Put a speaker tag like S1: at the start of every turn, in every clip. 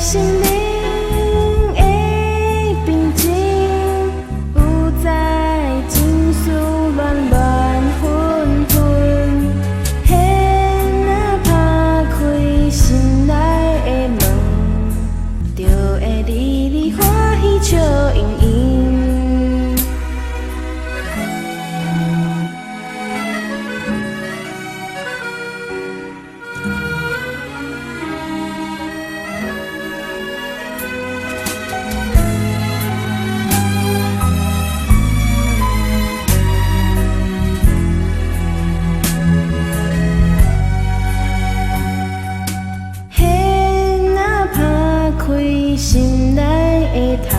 S1: 心灵的平静，不再情绪乱乱纷纷。那打开心内的门，就会日日欢喜笑盈盈。心内的窗，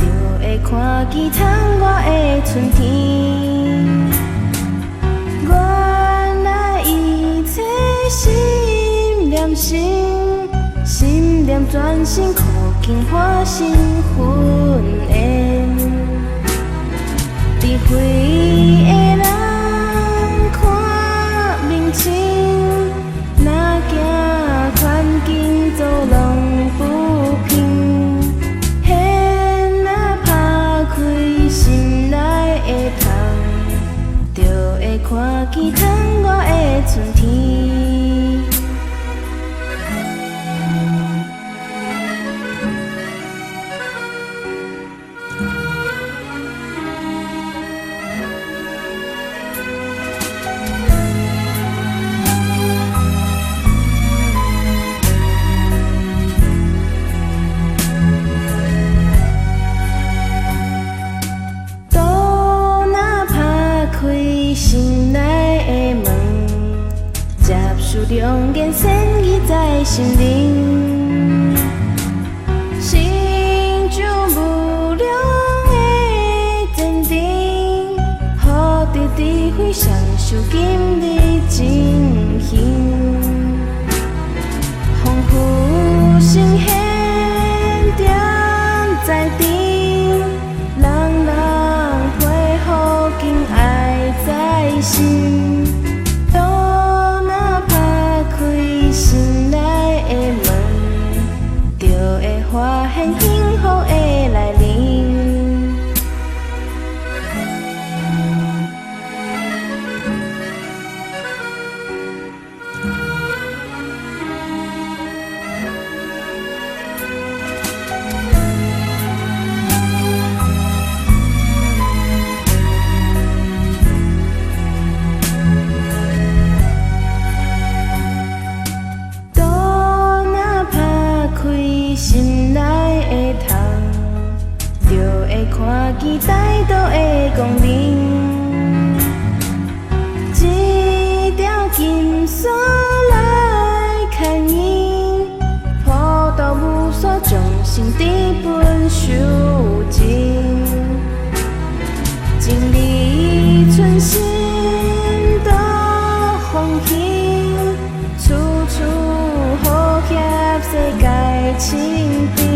S1: 就会看见窗外的春天。原来一切心连心，心连转身，苦尽花心魂烟。智慧的人看明清，哪惊环境走浪。看见窗外的春天，都那打开心内的门，接受良言善意在心灵，心就无量的坚定，好伫智慧享受今日情形，丰富心显点在顶，人人配合敬爱在心。心内的门，就会发现幸福的来临。心内的窗，就会看见大道的光明。一条金线来牵引，普渡无所众生直奔修净。真理存心多风轻，处处好协世界清平。